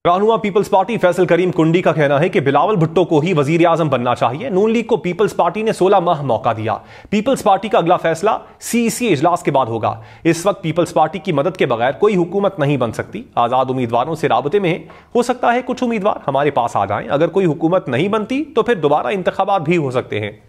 रहनुमा peoples party Faisal करीम कुंडी का कहना है कि बिलावल भुट्टो को ही वजीर आजम बनना चाहिए। नून लीग को पीपल्स पार्टी ने 16 माह मौका दिया। पीपल्स पार्टी का अगला फैसला सीईसी इजलास के बाद होगा। इस वक्त पीपल्स पार्टी की मदद के बगैर कोई हुकूमत नहीं बन सकती। आजाद उम्मीदवारों से राबते में है। हो सकता है कुछ उम्मीदवार हमारे पास आ जाएं। अगर कोई हुकूमत नहीं बनती तो फिर दोबारा इंतखाबात भी हो सकते हैं।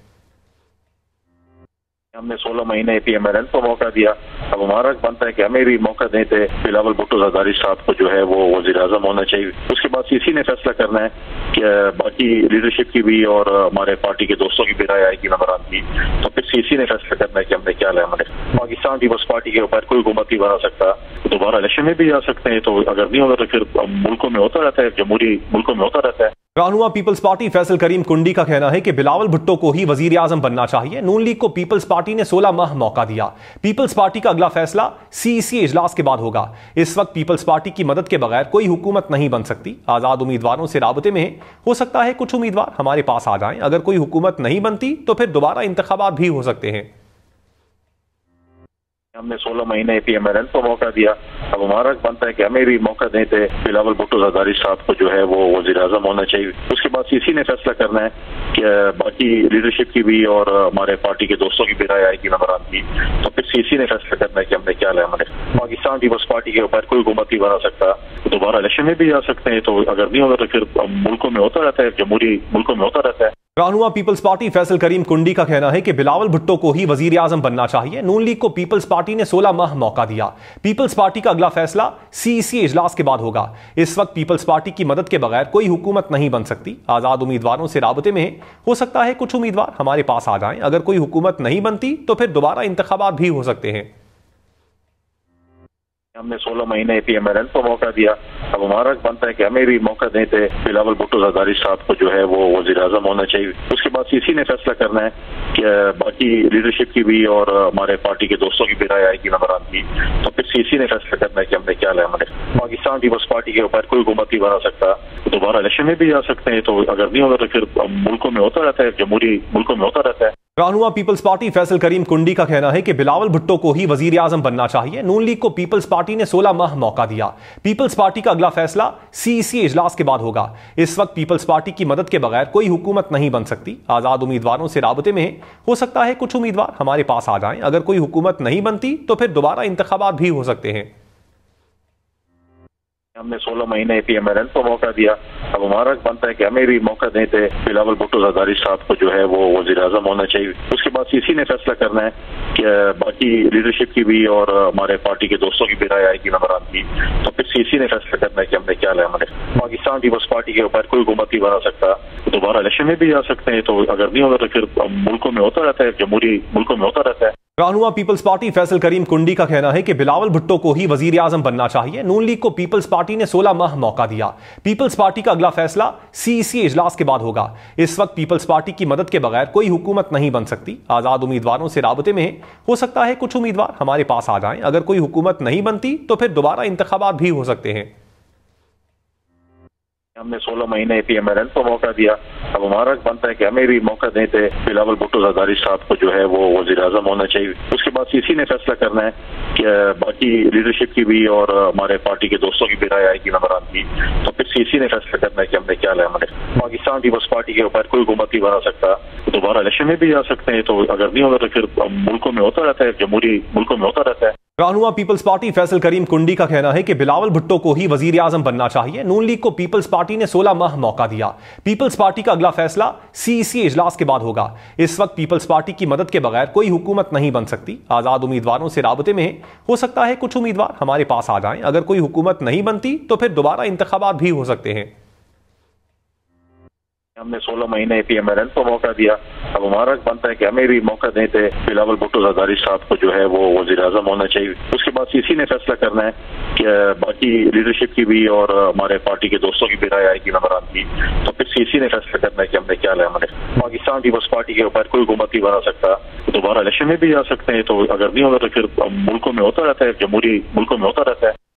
हमने 16 महीने पीएमएलएन को मौका दिया। अब हमारा बनता है कि हमें भी मौका देते बिलावल भुट्टो जरदारी साहब को जो है वो वजीर आजम होना चाहिए। उसके बाद सीसी ने फैसला करना है कि बाकी लीडरशिप की भी और हमारे पार्टी के दोस्तों की भी राय आएगी नंबरान की, तो फिर सीसी ने फैसला करना है कि हमने क्या लिया। हमारे पाकिस्तान पीपल्स पार्टी के ऊपर कोई हुकूमत नहीं बना सकता। दोबारा इलेक्शन में भी जा सकते हैं, तो अगर नहीं होगा तो फिर मुल्कों में होता रहता है, जमहूरी मुल्कों में होता रहता है। रहनुमा पीपल्स पार्टी फैसल करीम कुंडी का कहना है कि बिलावल भुट्टो को ही वजीर आजम बनना चाहिए। नून लीग को पीपल्स पार्टी ने 16 माह मौका दिया। पीपल्स पार्टी का अगला फैसला सीईसी इजलास के बाद होगा। इस वक्त पीपल्स पार्टी की मदद के बगैर कोई हुकूमत नहीं बन सकती। आजाद उम्मीदवारों से राबते में है। हो सकता है कुछ उम्मीदवार हमारे पास आ जाएं। अगर कोई हुकूमत नहीं बनती तो फिर दोबारा इंतखाबात भी हो सकते हैं। हमने 16 महीने पीएमएलएन को मौका दिया। अब हमारा बनता है कि हमें भी मौका देते बिलावल भुट्टो जरदारी साहब को जो है वो वजीर आजम होना चाहिए। उसके बाद सीसी ने फैसला करना है कि बाकी लीडरशिप की भी और हमारे पार्टी के दोस्तों की भी राय आएगी नंबरान की, तो फिर सीसी ने फैसला करना है कि हमने क्या लिया। हमारे पाकिस्तान पीपल्स पार्टी के ऊपर कोई हुकूमत नहीं बना सकता। दोबारा इलेक्शन में भी जा सकते हैं, तो अगर नहीं होगा तो फिर मुल्कों में होता रहता है, जमहूरी मुल्कों में होता रहता है। रहनुमा पीपल्स पार्टी फैसल करीम कुंडी का कहना है कि बिलावल भुट्टो को ही वजीर आजम बनना चाहिए। नून लीग को पीपल्स पार्टी ने 16 माह मौका दिया। पीपल्स पार्टी का अगला फैसला सीईसी इजलास के बाद होगा। इस वक्त पीपल्स पार्टी की मदद के बगैर कोई हुकूमत नहीं बन सकती। आजाद उम्मीदवारों से राबते में है। हो सकता है कुछ उम्मीदवार हमारे पास आ जाएं। अगर कोई हुकूमत नहीं बनती तो फिर दोबारा इंतखाबात भी हो सकते हैं। हमने 16 महीने पीएमएलएन को मौका दिया। अब हमारा बनता है कि हमें भी मौका देते बिलावल भुट्टो जरदारी साहब को जो है वो वजीर आजम होना चाहिए। उसके बाद सीसी ने फैसला करना है कि बाकी लीडरशिप की भी और हमारे पार्टी के दोस्तों की भी राय आएगी नंबरान की, तो फिर सीसी ने फैसला करना है कि हमने क्या लिया। हमारे पाकिस्तान पीपल्स पार्टी के ऊपर कोई हुकूमत नहीं बना सकता। दोबारा इलेक्शन में भी जा सकते हैं, तो अगर नहीं होगा तो फिर मुल्कों में होता रहता है, जमहूरी मुल्कों में होता रहता है। रहनुमा पीपल्स पार्टी फैसल करीम कुंडी का कहना है कि बिलावल भुट्टो को ही वजीर आजम बनना चाहिए। नून लीग को पीपल्स पार्टी ने 16 माह मौका दिया। पीपल्स पार्टी का अगला फैसला सीईसी इजलास के बाद होगा। इस वक्त पीपल्स पार्टी की मदद के बगैर कोई हुकूमत नहीं बन सकती। आजाद उम्मीदवारों से राबते में है। हो सकता है कुछ उम्मीदवार हमारे पास आ जाएं। अगर कोई हुकूमत नहीं बनती तो फिर दोबारा इंतखाबात भी हो सकते हैं। हमने 16 महीने पीएमएलएन को मौका दिया। अब हमारा बनता है कि हमें भी मौका देते बिलावल भुट्टो जरदारी साहब को जो है वो वजीर आजम होना चाहिए। उसके बाद सीसी ने फैसला करना है कि बाकी लीडरशिप की भी और हमारे पार्टी के दोस्तों की भी राय आएगी नंबरान की, तो फिर सीसी ने फैसला करना है कि हमने क्या लिया। हमारे पाकिस्तान पीपल्स पार्टी के ऊपर कोई हुकूमत नहीं बना सकता। दोबारा इलेक्शन में भी जा सकते हैं, तो अगर नहीं होगा तो फिर मुल्कों में होता रहता है, जमहूरी मुल्कों में होता रहता है। रहनुमा पीपल्स पार्टी फैसल करीम कुंडी का कहना है कि बिलावल भुट्टो को ही वजीर आजम बनना चाहिए। नून लीग को पीपल्स पार्टी ने 16 माह मौका दिया। पीपल्स पार्टी का अगला फैसला सीईसी इजलास के बाद होगा। इस वक्त पीपल्स पार्टी की मदद के बगैर कोई हुकूमत नहीं बन सकती। आजाद उम्मीदवारों से राबते में है। हो सकता है कुछ उम्मीदवार हमारे पास आ जाएं। अगर कोई हुकूमत नहीं बनती तो फिर दोबारा इंतखाबात भी हो सकते हैं। हमने 16 महीने पीएमएलएन को मौका दिया। अब हमारा बनता है कि हमें भी मौका देते बिलावल भुट्टो जरदारी साहब को जो है वो वजीर आजम होना चाहिए। उसके बाद सीसी ने फैसला करना है कि बाकी लीडरशिप की भी और हमारे पार्टी के दोस्तों की भी राय आएगी नंबरान की, तो फिर सीसी ने फैसला करना है कि हमने क्या लिया। हमारे पाकिस्तान पीपल्स पार्टी के ऊपर कोई हुकूमत नहीं बना सकता। दोबारा इलेक्शन में भी जा सकते हैं, तो अगर नहीं होगा तो फिर मुल्कों में होता रहता है, जमहूरी मुल्कों में होता रहता है। रहनुमा पीपल्स पार्टी फैसल करीम कुंडी का कहना है कि बिलावल भुट्टो को ही वजीर आजम बनना चाहिए। नून लीग को पीपल्स पार्टी ने 16 माह मौका दिया। पीपल्स पार्टी का अगला फैसला सीईसी इजलास के बाद होगा। इस वक्त पीपल्स पार्टी की मदद के बगैर कोई हुकूमत नहीं बन सकती। आजाद उम्मीदवारों से राबते में है। हो सकता है कुछ उम्मीदवार हमारे पास आ जाएं। अगर कोई हुकूमत नहीं बनती तो फिर दोबारा इंतखाबात भी हो सकते हैं। हमने 16 महीने पीएमएलएन को मौका दिया। अब हमारा बनता है कि हमें भी मौका देते बिलावल भुट्टो जरदारी साहब को जो है वो वजीर आजम होना चाहिए। उसके बाद सीसी ने फैसला करना है कि बाकी लीडरशिप की भी और हमारे पार्टी के दोस्तों की भी राय आएगी नंबरान की, तो फिर सीसी ने फैसला करना है कि हमने क्या लिया। हमारे पाकिस्तान पीपल्स पार्टी के ऊपर कोई हुकूमत नहीं बना सकता। दोबारा इलेक्शन में भी जा सकते हैं, तो अगर नहीं होगा तो फिर मुल्कों में होता रहता है, जमहूरी मुल्कों में होता रहता है।